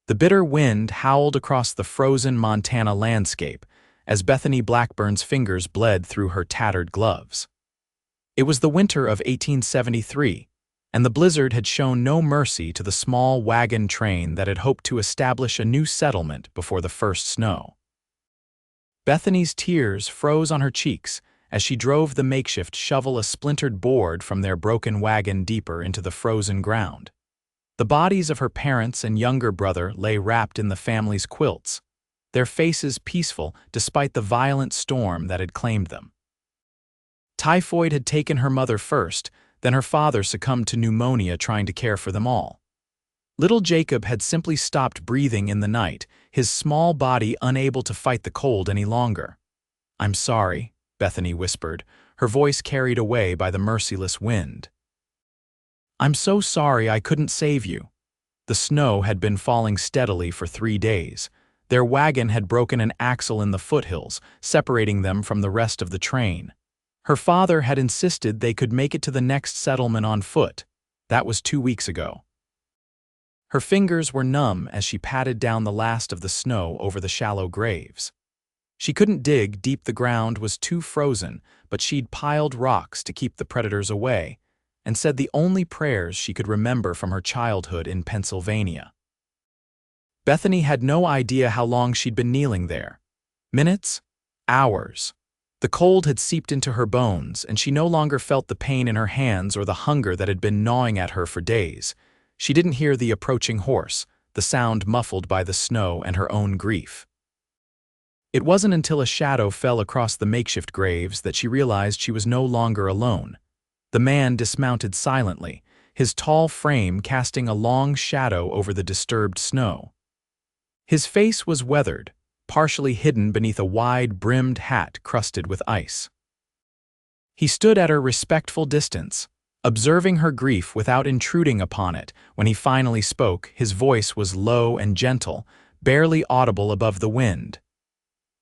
The bitter wind howled across the frozen Montana landscape as Bethany Blackburn's fingers bled through her tattered gloves. It was the winter of 1873, and the blizzard had shown no mercy to the small wagon train that had hoped to establish a new settlement before the first snow. Bethany's tears froze on her cheeks as she drove the makeshift shovel a splintered board from their broken wagon deeper into the frozen ground. The bodies of her parents and younger brother lay wrapped in the family's quilts, their faces peaceful despite the violent storm that had claimed them. Typhoid had taken her mother first, then her father succumbed to pneumonia trying to care for them all. Little Jacob had simply stopped breathing in the night, his small body unable to fight the cold any longer. "I'm sorry," Bethany whispered, her voice carried away by the merciless wind. "I'm so sorry I couldn't save you." The snow had been falling steadily for 3 days. Their wagon had broken an axle in the foothills, separating them from the rest of the train. Her father had insisted they could make it to the next settlement on foot. That was 2 weeks ago. Her fingers were numb as she patted down the last of the snow over the shallow graves. She couldn't dig deep, the ground was too frozen, but she'd piled rocks to keep the predators away, and said the only prayers she could remember from her childhood in Pennsylvania. Bethany had no idea how long she'd been kneeling there. Minutes? Hours. The cold had seeped into her bones, and she no longer felt the pain in her hands or the hunger that had been gnawing at her for days. She didn't hear the approaching horse, the sound muffled by the snow and her own grief. It wasn't until a shadow fell across the makeshift graves that she realized she was no longer alone. The man dismounted silently, his tall frame casting a long shadow over the disturbed snow. His face was weathered, partially hidden beneath a wide-brimmed hat crusted with ice. He stood at a respectful distance, observing her grief without intruding upon it. When he finally spoke, his voice was low and gentle, barely audible above the wind.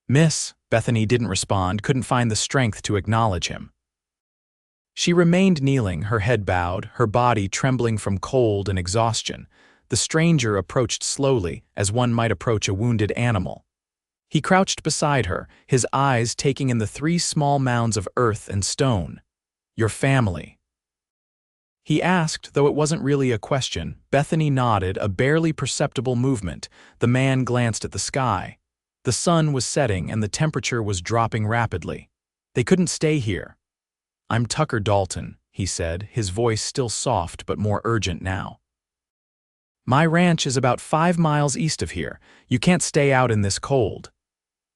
"Miss," Bethany didn't respond, couldn't find the strength to acknowledge him. She remained kneeling, her head bowed, her body trembling from cold and exhaustion. The stranger approached slowly, as one might approach a wounded animal. He crouched beside her, his eyes taking in the 3 small mounds of earth and stone. "Your family?" he asked, though it wasn't really a question. Bethany nodded, a barely perceptible movement. The man glanced at the sky. The sun was setting and the temperature was dropping rapidly. "They couldn't stay here." "I'm Tucker Dalton," he said, his voice still soft but more urgent now. "My ranch is about 5 miles east of here. You can't stay out in this cold."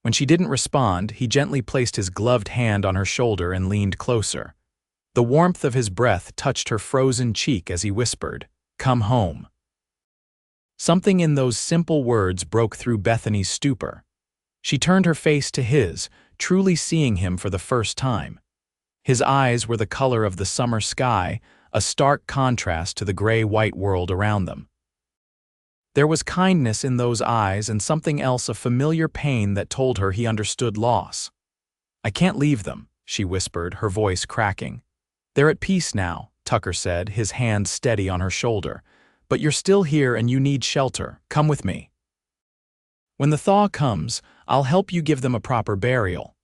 When she didn't respond, he gently placed his gloved hand on her shoulder and leaned closer. The warmth of his breath touched her frozen cheek as he whispered, "Come home." Something in those simple words broke through Bethany's stupor. She turned her face to his, truly seeing him for the first time. His eyes were the color of the summer sky, a stark contrast to the gray-white world around them. There was kindness in those eyes and something else, a familiar pain that told her he understood loss. "I can't leave them," she whispered, her voice cracking. "They're at peace now," Tucker said, his hand steady on her shoulder. "But you're still here and you need shelter. Come with me. When the thaw comes, I'll help you give them a proper burial."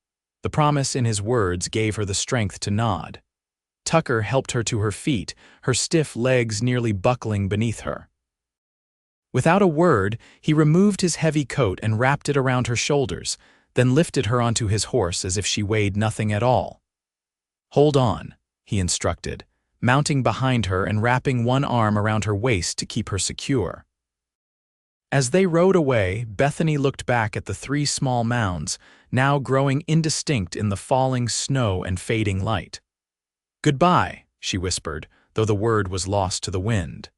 The promise in his words gave her the strength to nod. Tucker helped her to her feet, her stiff legs nearly buckling beneath her. Without a word, he removed his heavy coat and wrapped it around her shoulders, then lifted her onto his horse as if she weighed nothing at all. "Hold on," he instructed, mounting behind her and wrapping one arm around her waist to keep her secure. As they rode away, Bethany looked back at the 3 small mounds, now growing indistinct in the falling snow and fading light. "Goodbye," she whispered, though the word was lost to the wind.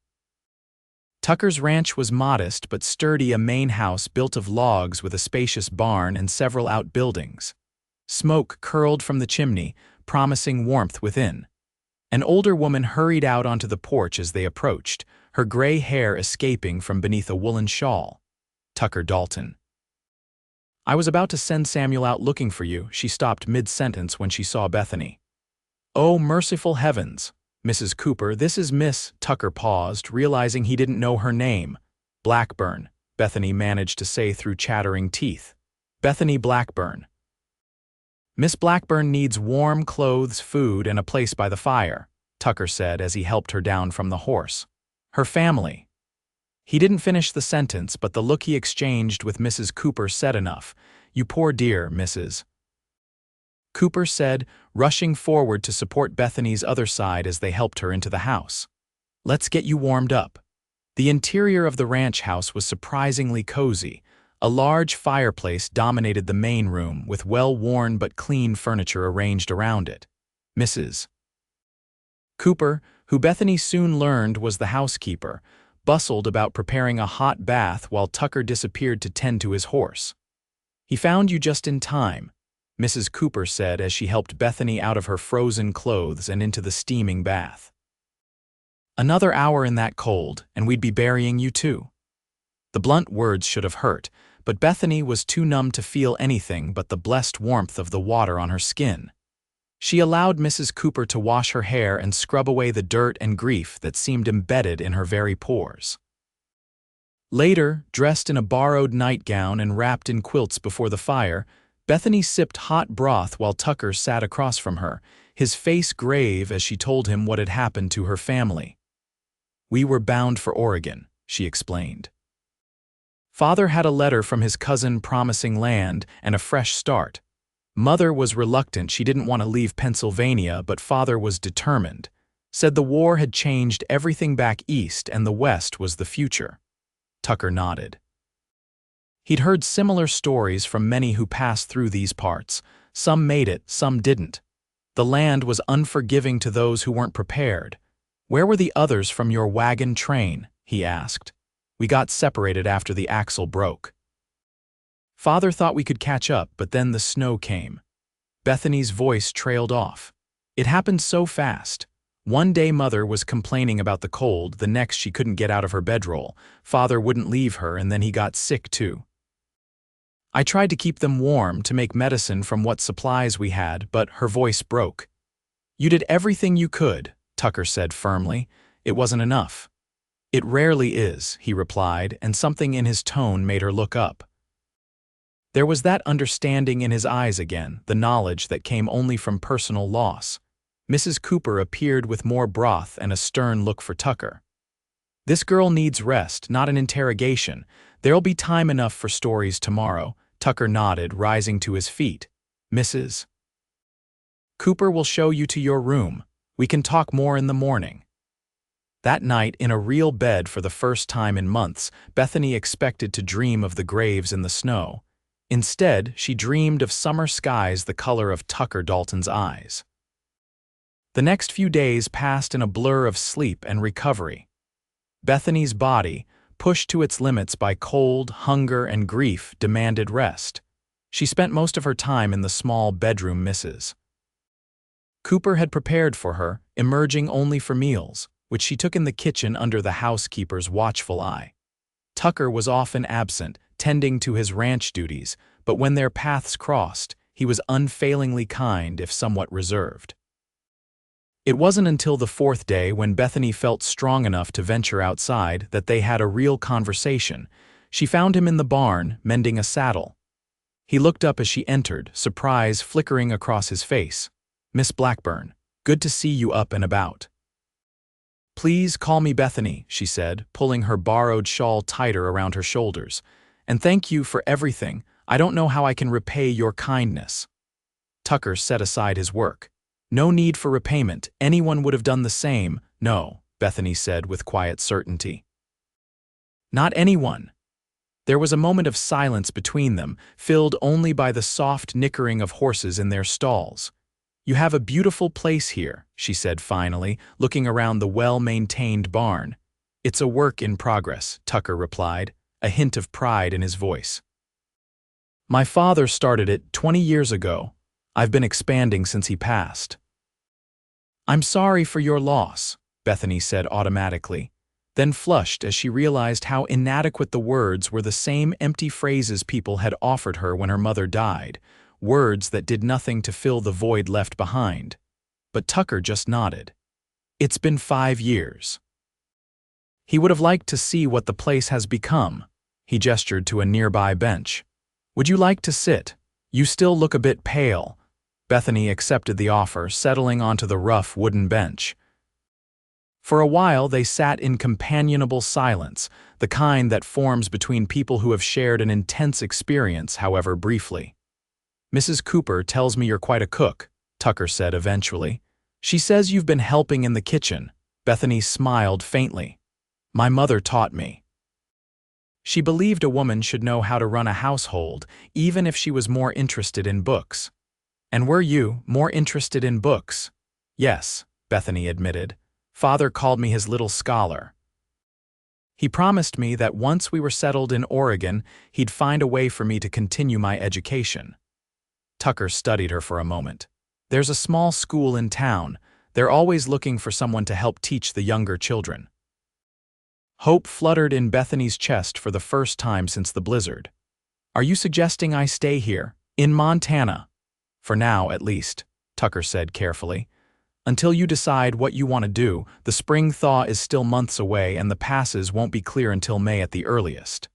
Tucker's ranch was modest but sturdy, a main house built of logs with a spacious barn and several outbuildings. Smoke curled from the chimney, promising warmth within. An older woman hurried out onto the porch as they approached, her gray hair escaping from beneath a woolen shawl. "Tucker Dalton." "I was about to send Samuel out looking for you." She stopped mid-sentence when she saw Bethany. "Oh, merciful heavens! Mrs. Cooper, this is Miss..." Tucker paused, realizing he didn't know her name. "Blackburn. Bethany managed to say through chattering teeth. Bethany Blackburn. Miss Blackburn needs warm clothes, food, and a place by the fire, Tucker said as he helped her down from the horse. Her family. He didn't finish the sentence, but the look he exchanged with Mrs. Cooper said enough. You poor dear, Mrs. Cooper said, rushing forward to support Bethany's other side as they helped her into the house. Let's get you warmed up. The interior of the ranch house was surprisingly cozy. A large fireplace dominated the main room with well-worn but clean furniture arranged around it. Mrs. Cooper, who Bethany soon learned was the housekeeper, bustled about preparing a hot bath while Tucker disappeared to tend to his horse. He found you just in time, Mrs. Cooper said as she helped Bethany out of her frozen clothes and into the steaming bath. Another hour in that cold, and we'd be burying you too. The blunt words should have hurt, but Bethany was too numb to feel anything but the blessed warmth of the water on her skin. She allowed Mrs. Cooper to wash her hair and scrub away the dirt and grief that seemed embedded in her very pores. Later, dressed in a borrowed nightgown and wrapped in quilts before the fire, Bethany sipped hot broth while Tucker sat across from her, his face grave as she told him what had happened to her family. We were bound for Oregon, she explained. Father had a letter from his cousin promising land and a fresh start. Mother was reluctant, she didn't want to leave Pennsylvania, but father was determined. Said the war had changed everything back east and the west was the future. Tucker nodded. He'd heard similar stories from many who passed through these parts. Some made it, some didn't. The land was unforgiving to those who weren't prepared. Where were the others from your wagon train? He asked. We got separated after the axle broke. Father thought we could catch up, but then the snow came. Bethany's voice trailed off. It happened so fast. One day Mother was complaining about the cold, the next she couldn't get out of her bedroll. Father wouldn't leave her, and then he got sick too. I tried to keep them warm, to make medicine from what supplies we had, but her voice broke. You did everything you could, Tucker said firmly. It wasn't enough. It rarely is, he replied, and something in his tone made her look up. There was that understanding in his eyes again, the knowledge that came only from personal loss. Mrs. Cooper appeared with more broth and a stern look for Tucker. This girl needs rest, not an interrogation. There'll be time enough for stories tomorrow, Tucker nodded, rising to his feet. Mrs. Cooper will show you to your room. We can talk more in the morning. That night, in a real bed for the first time in months, Bethany expected to dream of the graves in the snow. Instead, she dreamed of summer skies the color of Tucker Dalton's eyes. The next few days passed in a blur of sleep and recovery. Bethany's body, pushed to its limits by cold, hunger, and grief, demanded rest. She spent most of her time in the small bedroom Mrs. Cooper had prepared for her, emerging only for meals, which she took in the kitchen under the housekeeper's watchful eye. Tucker was often absent, tending to his ranch duties, but when their paths crossed, he was unfailingly kind if somewhat reserved. It wasn't until the fourth day, when Bethany felt strong enough to venture outside, that they had a real conversation. She found him in the barn, mending a saddle. He looked up as she entered, surprise flickering across his face. Miss Blackburn, good to see you up and about. Please call me Bethany, she said, pulling her borrowed shawl tighter around her shoulders. And thank you for everything. I don't know how I can repay your kindness. Tucker set aside his work. No need for repayment. Anyone would have done the same. No, Bethany said with quiet certainty. Not anyone. There was a moment of silence between them, filled only by the soft nickering of horses in their stalls. You have a beautiful place here, she said finally, looking around the well-maintained barn. It's a work in progress, Tucker replied, a hint of pride in his voice. My father started it 20 years ago. I've been expanding since he passed. I'm sorry for your loss, Bethany said automatically, then flushed as she realized how inadequate the words were, the same empty phrases people had offered her when her mother died, words that did nothing to fill the void left behind. But Tucker just nodded. It's been 5 years. He would have liked to see what the place has become. He gestured to a nearby bench. "Would you like to sit? You still look a bit pale." Bethany accepted the offer, settling onto the rough wooden bench. For a while they sat in companionable silence, the kind that forms between people who have shared an intense experience, however briefly. "Mrs. Cooper tells me you're quite a cook," Tucker said eventually. "She says you've been helping in the kitchen." Bethany smiled faintly. "My mother taught me." She believed a woman should know how to run a household, even if she was more interested in books. "And were you more interested in books?" "Yes," Bethany admitted. "Father called me his little scholar. He promised me that once we were settled in Oregon, he'd find a way for me to continue my education." Tucker studied her for a moment. "There's a small school in town. They're always looking for someone to help teach the younger children." Hope fluttered in Bethany's chest for the first time since the blizzard. "Are you suggesting I stay here, in Montana?" "For now, at least," Tucker said carefully. "Until you decide what you want to do, the spring thaw is still months away and the passes won't be clear until May at the earliest."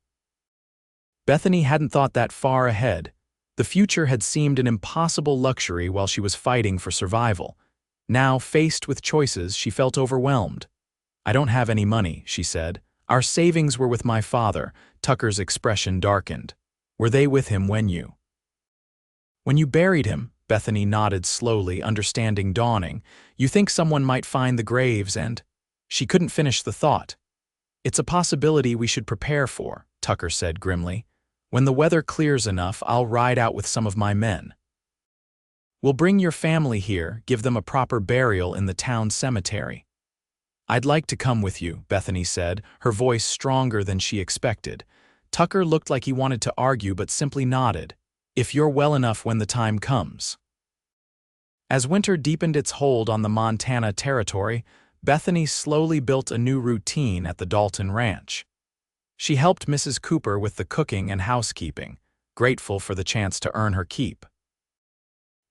Bethany hadn't thought that far ahead. The future had seemed an impossible luxury while she was fighting for survival. Now, faced with choices, she felt overwhelmed. "I don't have any money," she said. "Our savings were with my father." Tucker's expression darkened. "Were they with him when you—" "When you buried him," Bethany nodded slowly, understanding dawning. "You think someone might find the graves and—" She couldn't finish the thought. "It's a possibility we should prepare for," Tucker said grimly. "When the weather clears enough, I'll ride out with some of my men. We'll bring your family here, give them a proper burial in the town cemetery." "I'd like to come with you," Bethany said, her voice stronger than she expected. Tucker looked like he wanted to argue but simply nodded. "If you're well enough when the time comes." As winter deepened its hold on the Montana territory, Bethany slowly built a new routine at the Dalton ranch. She helped Mrs. Cooper with the cooking and housekeeping, grateful for the chance to earn her keep.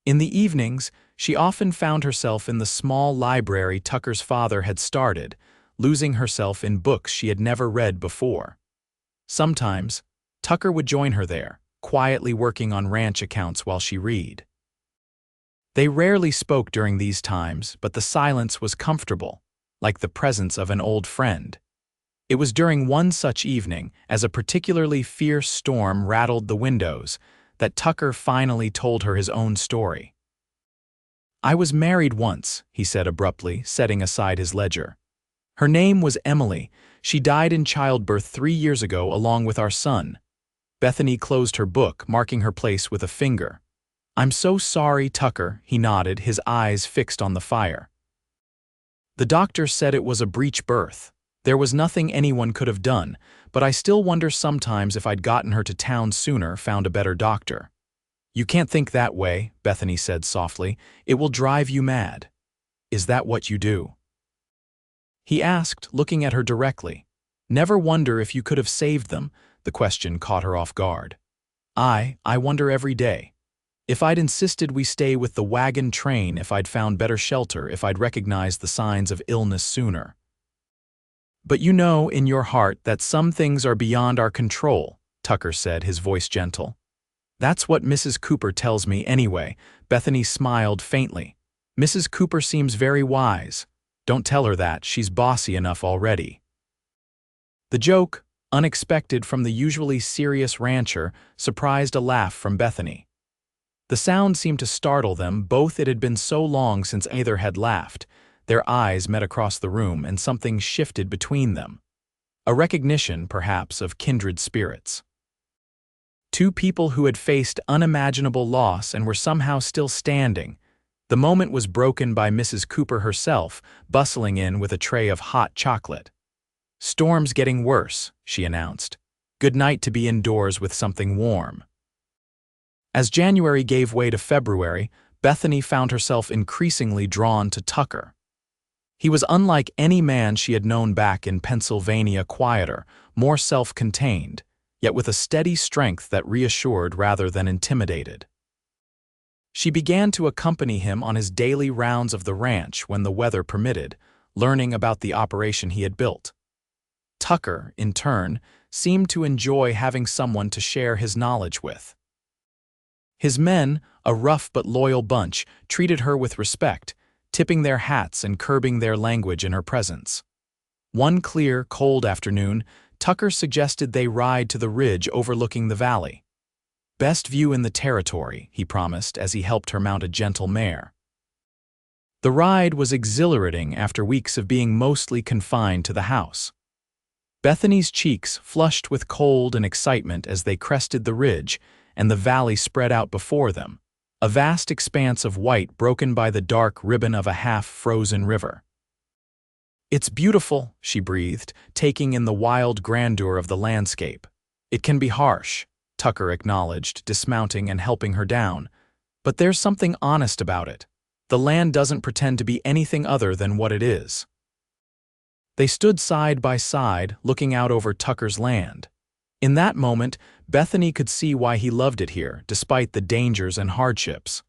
In the evenings, she often found herself in the small library Tucker's father had started, losing herself in books she had never read before. Sometimes, Tucker would join her there, quietly working on ranch accounts while she read. They rarely spoke during these times, but the silence was comfortable, like the presence of an old friend. It was during one such evening, as a particularly fierce storm rattled the windows, that Tucker finally told her his own story. "I was married once," he said abruptly, setting aside his ledger. "Her name was Emily. She died in childbirth 3 years ago along with our son." Bethany closed her book, marking her place with a finger. "I'm so sorry, Tucker," he nodded, his eyes fixed on the fire. "The doctor said it was a breech birth. There was nothing anyone could have done, but I still wonder sometimes if I'd gotten her to town sooner, found a better doctor." "You can't think that way," Bethany said softly. "It will drive you mad." "Is that what you do?" he asked, looking at her directly. "Never wonder if you could have saved them?" The question caught her off guard. I wonder every day. If I'd insisted we stay with the wagon train, if I'd found better shelter, if I'd recognized the signs of illness sooner." "But you know in your heart that some things are beyond our control," Tucker said, his voice gentle. "That's what Mrs. Cooper tells me anyway." Bethany smiled faintly. "Mrs. Cooper seems very wise. Don't tell her that, she's bossy enough already." The joke, unexpected from the usually serious rancher, surprised a laugh from Bethany. The sound seemed to startle them both. It had been so long since either had laughed. Their eyes met across the room and something shifted between them. A recognition, perhaps, of kindred spirits. Two people who had faced unimaginable loss and were somehow still standing. The moment was broken by Mrs. Cooper herself, bustling in with a tray of hot chocolate. "Storm's getting worse," she announced. "Good night to be indoors with something warm." As January gave way to February, Bethany found herself increasingly drawn to Tucker. He was unlike any man she had known back in Pennsylvania, quieter, more self-contained, yet with a steady strength that reassured rather than intimidated. She began to accompany him on his daily rounds of the ranch when the weather permitted, learning about the operation he had built. Tucker, in turn, seemed to enjoy having someone to share his knowledge with. His men, a rough but loyal bunch, treated her with respect, tipping their hats and curbing their language in her presence. One clear, cold afternoon, Tucker suggested they ride to the ridge overlooking the valley. "Best view in the territory," he promised as he helped her mount a gentle mare. The ride was exhilarating after weeks of being mostly confined to the house. Bethany's cheeks flushed with cold and excitement as they crested the ridge, and the valley spread out before them, a vast expanse of white broken by the dark ribbon of a half-frozen river. "It's beautiful," she breathed, taking in the wild grandeur of the landscape. "It can be harsh," Tucker acknowledged, dismounting and helping her down. "But there's something honest about it. The land doesn't pretend to be anything other than what it is." They stood side by side, looking out over Tucker's land. In that moment, Bethany could see why he loved it here, despite the dangers and hardships.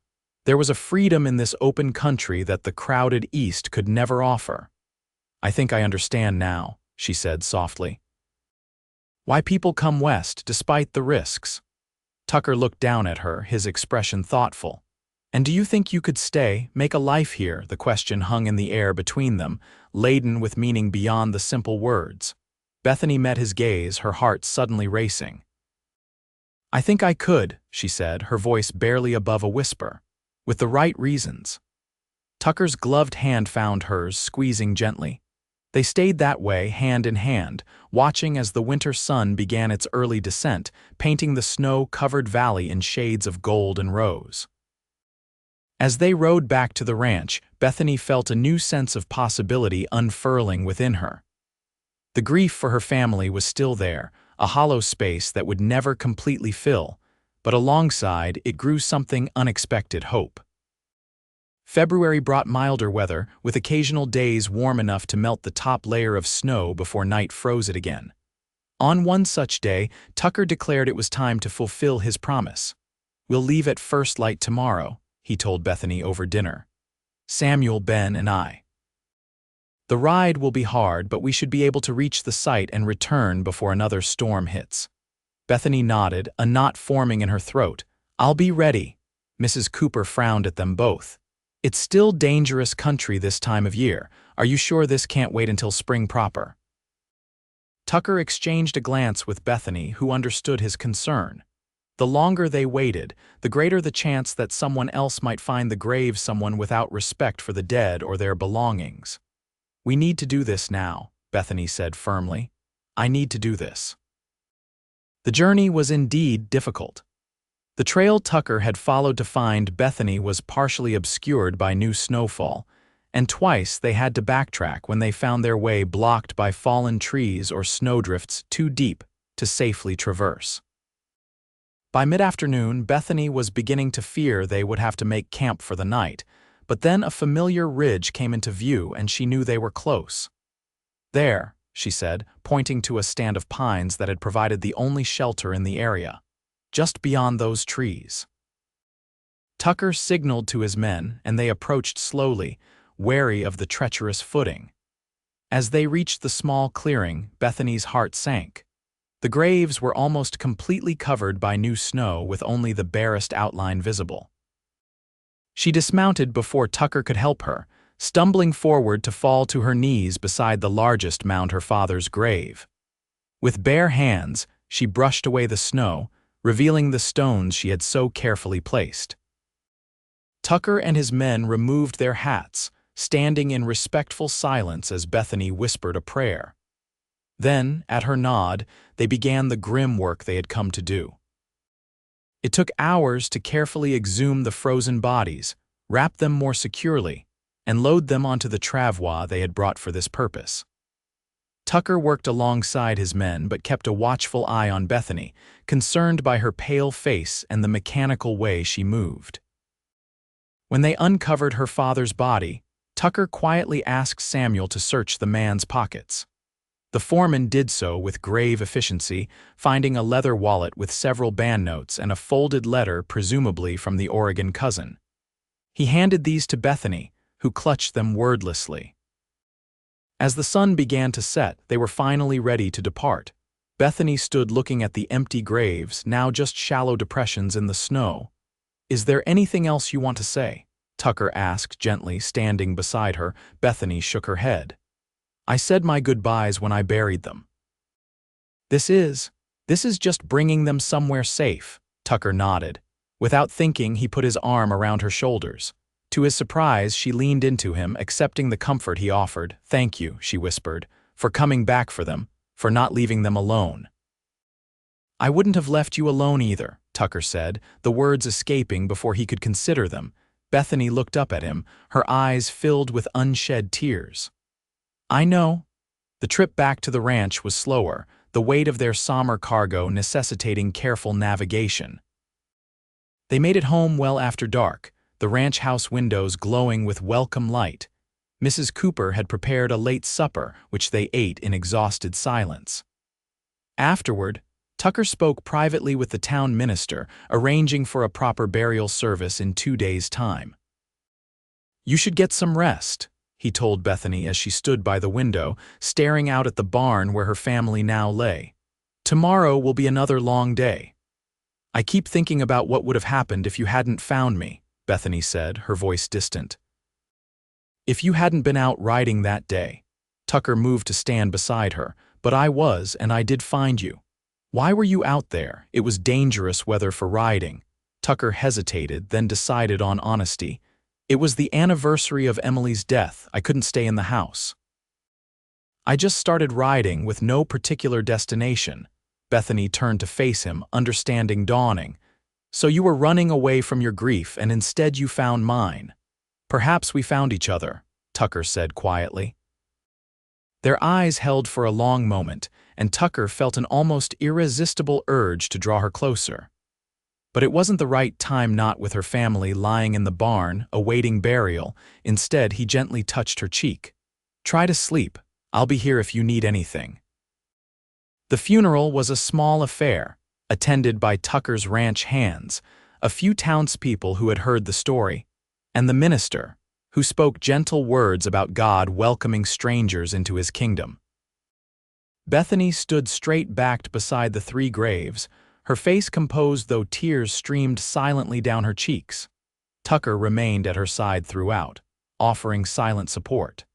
There was a freedom in this open country that the crowded East could never offer. "I think I understand now," she said softly. "Why people come west, despite the risks." Tucker looked down at her, his expression thoughtful. "And do you think you could stay, make a life here?" The question hung in the air between them, laden with meaning beyond the simple words. Bethany met his gaze, her heart suddenly racing. "I think I could," she said, her voice barely above a whisper. "With the right reasons." Tucker's gloved hand found hers, squeezing gently. They stayed that way, hand in hand, watching as the winter sun began its early descent, painting the snow-covered valley in shades of gold and rose. As they rode back to the ranch, Bethany felt a new sense of possibility unfurling within her. The grief for her family was still there, a hollow space that would never completely fill, but alongside it grew something unexpected: hope. February brought milder weather, with occasional days warm enough to melt the top layer of snow before night froze it again. On one such day, Tucker declared it was time to fulfill his promise. "We'll leave at first light tomorrow," he told Bethany over dinner. "Samuel, Ben, and I. The ride will be hard, but we should be able to reach the site and return before another storm hits." Bethany nodded, a knot forming in her throat. "I'll be ready." Mrs. Cooper frowned at them both. "It's still dangerous country this time of year. Are you sure this can't wait until spring proper?" Tucker exchanged a glance with Bethany, who understood his concern. The longer they waited, the greater the chance that someone else might find the grave someone without respect for the dead or their belongings. "We need to do this now," Bethany said firmly. "I need to do this." The journey was indeed difficult. The trail Tucker had followed to find Bethany was partially obscured by new snowfall, and twice they had to backtrack when they found their way blocked by fallen trees or snowdrifts too deep to safely traverse. By mid-afternoon, Bethany was beginning to fear they would have to make camp for the night, but then a familiar ridge came into view and she knew they were close. "There," she said, pointing to a stand of pines that had provided the only shelter in the area, "just beyond those trees." Tucker signaled to his men, and they approached slowly, wary of the treacherous footing. As they reached the small clearing, Bethany's heart sank. The graves were almost completely covered by new snow, with only the barest outline visible. She dismounted before Tucker could help her, stumbling forward to fall to her knees beside the largest mound, her father's grave. With bare hands, she brushed away the snow, revealing the stones she had so carefully placed. Tucker and his men removed their hats, standing in respectful silence as Bethany whispered a prayer. Then, at her nod, they began the grim work they had come to do. It took hours to carefully exhume the frozen bodies, wrap them more securely, and load them onto the travois they had brought for this purpose. Tucker worked alongside his men but kept a watchful eye on Bethany, concerned by her pale face and the mechanical way she moved. When they uncovered her father's body, Tucker quietly asked Samuel to search the man's pockets. The foreman did so with grave efficiency, finding a leather wallet with several band notes and a folded letter presumably from the Oregon cousin. He handed these to Bethany, who clutched them wordlessly. As the sun began to set, they were finally ready to depart. Bethany stood looking at the empty graves, now just shallow depressions in the snow. "Is there anything else you want to say?" Tucker asked gently, standing beside her. Bethany shook her head. "I said my goodbyes when I buried them." This is just bringing them somewhere safe," Tucker nodded. Without thinking, he put his arm around her shoulders. To his surprise, she leaned into him, accepting the comfort he offered. "Thank you," she whispered, "for coming back for them, for not leaving them alone." "I wouldn't have left you alone either," Tucker said, the words escaping before he could consider them. Bethany looked up at him, her eyes filled with unshed tears. "I know." The trip back to the ranch was slower, the weight of their summer cargo necessitating careful navigation. They made it home well after dark, the ranch house windows glowing with welcome light. Mrs. Cooper had prepared a late supper, which they ate in exhausted silence. Afterward, Tucker spoke privately with the town minister, arranging for a proper burial service in 2 days' time. "You should get some rest," he told Bethany as she stood by the window, staring out at the barn where her family now lay. "Tomorrow will be another long day." "I keep thinking about what would have happened if you hadn't found me," Bethany said, her voice distant. "If you hadn't been out riding that day." Tucker moved to stand beside her. "But I was, and I did find you." "Why were you out there? It was dangerous weather for riding." Tucker hesitated, then decided on honesty. "It was the anniversary of Emily's death. I couldn't stay in the house." "I just started riding with no particular destination." Bethany turned to face him, understanding dawning. "So you were running away from your grief, and instead you found mine." "Perhaps we found each other," Tucker said quietly. Their eyes held for a long moment, and Tucker felt an almost irresistible urge to draw her closer. But it wasn't the right time, not with her family lying in the barn, awaiting burial. Instead, he gently touched her cheek. "Try to sleep. I'll be here if you need anything." The funeral was a small affair, attended by Tucker's ranch hands, a few townspeople who had heard the story, and the minister, who spoke gentle words about God welcoming strangers into his kingdom. Bethany stood straight-backed beside the 3 graves, her face composed though tears streamed silently down her cheeks. Tucker remained at her side throughout, offering silent support.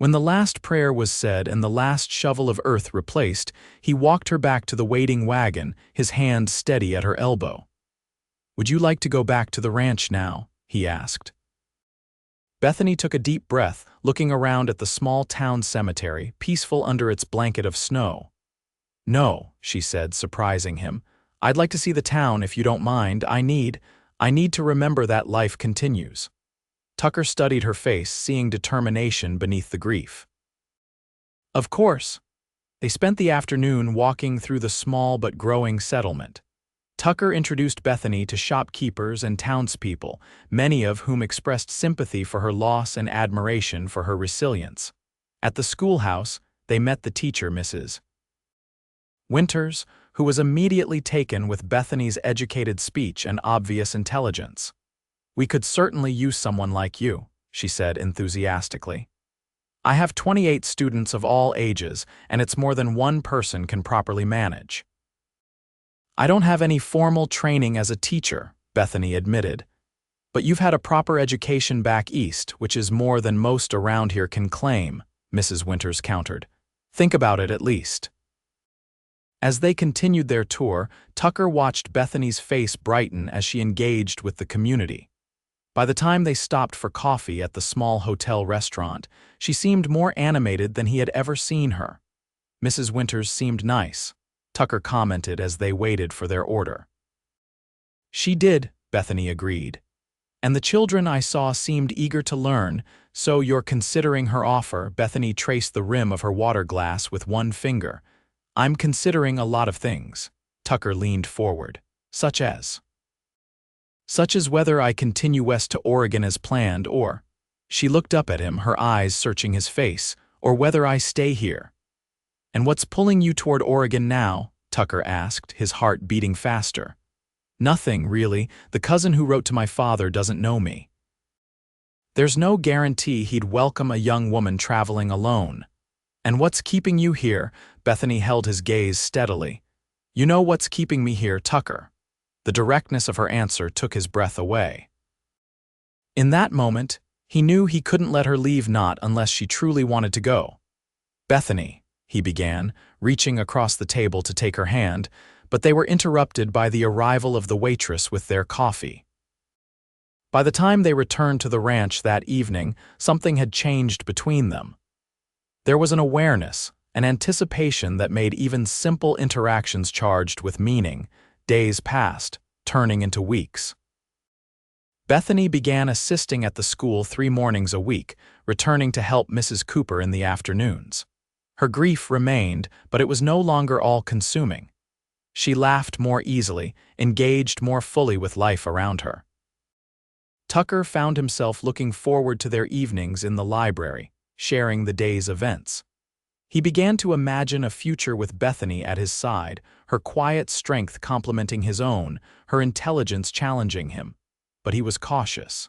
When the last prayer was said and the last shovel of earth replaced, he walked her back to the waiting wagon, his hand steady at her elbow. "Would you like to go back to the ranch now?" he asked. Bethany took a deep breath, looking around at the small town cemetery, peaceful under its blanket of snow. "No," she said, surprising him. "I'd like to see the town if you don't mind. I need to remember that life continues." Tucker studied her face, seeing determination beneath the grief. "Of course." They spent the afternoon walking through the small but growing settlement. Tucker introduced Bethany to shopkeepers and townspeople, many of whom expressed sympathy for her loss and admiration for her resilience. At the schoolhouse, they met the teacher, Mrs. Winters, who was immediately taken with Bethany's educated speech and obvious intelligence. "We could certainly use someone like you," she said enthusiastically. "I have 28 students of all ages, and it's more than one person can properly manage." "I don't have any formal training as a teacher," Bethany admitted. "But you've had a proper education back east, which is more than most around here can claim," Mrs. Winters countered. "Think about it at least." As they continued their tour, Tucker watched Bethany's face brighten as she engaged with the community. By the time they stopped for coffee at the small hotel restaurant, she seemed more animated than he had ever seen her. "Mrs. Winters seemed nice," Tucker commented as they waited for their order. "She did," Bethany agreed. "And the children I saw seemed eager to learn, so you're considering her offer." Bethany traced the rim of her water glass with one finger. "I'm considering a lot of things." Tucker leaned forward. Such as whether I continue west to Oregon as planned, or," she looked up at him, her eyes searching his face, "or whether I stay here." "And what's pulling you toward Oregon now?" Tucker asked, his heart beating faster. "Nothing, really. The cousin who wrote to my father doesn't know me." There's no guarantee he'd welcome a young woman traveling alone. And what's keeping you here? Bethany held his gaze steadily. You know what's keeping me here, Tucker. The directness of her answer took his breath away. In that moment, he knew he couldn't let her leave, not unless she truly wanted to go. Bethany, he began, reaching across the table to take her hand, but they were interrupted by the arrival of the waitress with their coffee. By the time they returned to the ranch that evening, something had changed between them. There was an awareness, an anticipation that made even simple interactions charged with meaning. Days passed, turning into weeks. Bethany began assisting at the school 3 mornings a week, returning to help Mrs. Cooper in the afternoons. Her grief remained, but it was no longer all-consuming. She laughed more easily, engaged more fully with life around her. Tucker found himself looking forward to their evenings in the library, sharing the day's events. He began to imagine a future with Bethany at his side, her quiet strength complementing his own, her intelligence challenging him. But he was cautious.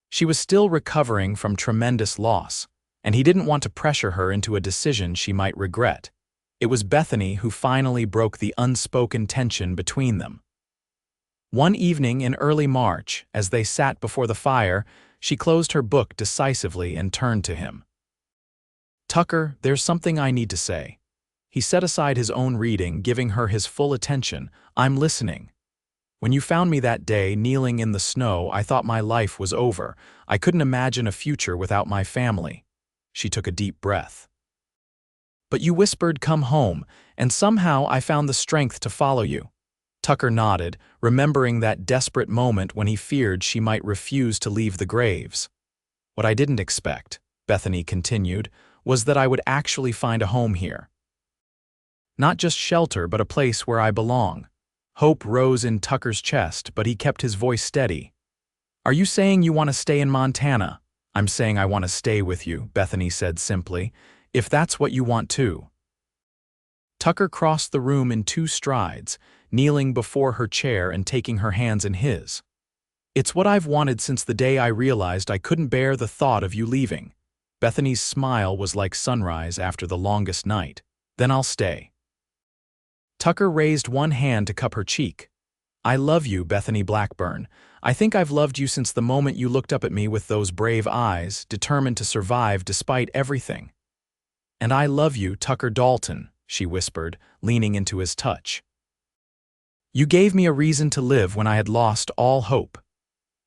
She was still recovering from tremendous loss, and he didn't want to pressure her into a decision she might regret. It was Bethany who finally broke the unspoken tension between them. One evening in early March, as they sat before the fire, she closed her book decisively and turned to him. Tucker, there's something I need to say. He set aside his own reading, giving her his full attention. I'm listening. When you found me that day, kneeling in the snow, I thought my life was over. I couldn't imagine a future without my family. She took a deep breath. But you whispered, come home, and somehow I found the strength to follow you. Tucker nodded, remembering that desperate moment when he feared she might refuse to leave the graves. What I didn't expect, Bethany continued, was that I would actually find a home here. Not just shelter, but a place where I belong. Hope rose in Tucker's chest, but he kept his voice steady. Are you saying you want to stay in Montana? I'm saying I want to stay with you, Bethany said simply, if that's what you want to. Tucker crossed the room in 2 strides, kneeling before her chair and taking her hands in his. It's what I've wanted since the day I realized I couldn't bear the thought of you leaving. Bethany's smile was like sunrise after the longest night. Then I'll stay. Tucker raised one hand to cup her cheek. I love you, Bethany Blackburn. I think I've loved you since the moment you looked up at me with those brave eyes, determined to survive despite everything. And I love you, Tucker Dalton, she whispered, leaning into his touch. You gave me a reason to live when I had lost all hope.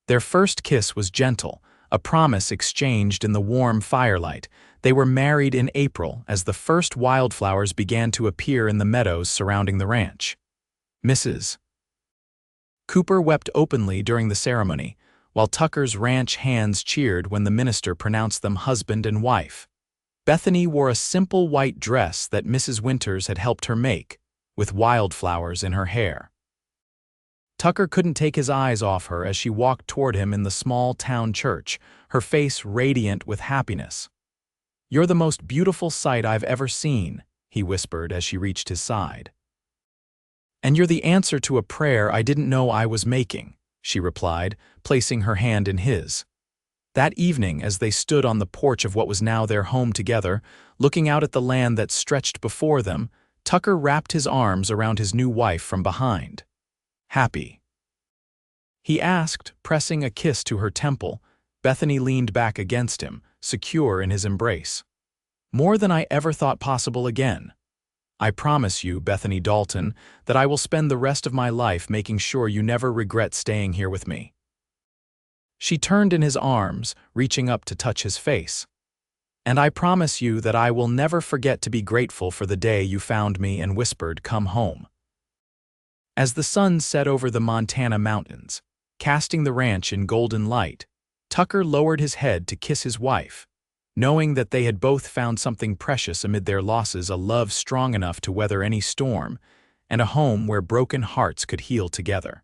Their first kiss was gentle, a promise exchanged in the warm firelight. They were married in April as the first wildflowers began to appear in the meadows surrounding the ranch. Mrs. Cooper wept openly during the ceremony, while Tucker's ranch hands cheered when the minister pronounced them husband and wife. Bethany wore a simple white dress that Mrs. Winters had helped her make, with wildflowers in her hair. Tucker couldn't take his eyes off her as she walked toward him in the small town church, her face radiant with happiness. You're the most beautiful sight I've ever seen, he whispered as she reached his side. And you're the answer to a prayer I didn't know I was making, she replied, placing her hand in his. That evening, as they stood on the porch of what was now their home together, looking out at the land that stretched before them, Tucker wrapped his arms around his new wife from behind. Happy? He asked, pressing a kiss to her temple. Bethany leaned back against him, secure in his embrace. More than I ever thought possible again. I promise you, Bethany Dalton, that I will spend the rest of my life making sure you never regret staying here with me. She turned in his arms, reaching up to touch his face. And I promise you that I will never forget to be grateful for the day you found me and whispered, come home. As the sun set over the Montana mountains, casting the ranch in golden light, Tucker lowered his head to kiss his wife, knowing that they had both found something precious amid their losses, a love strong enough to weather any storm, and a home where broken hearts could heal together.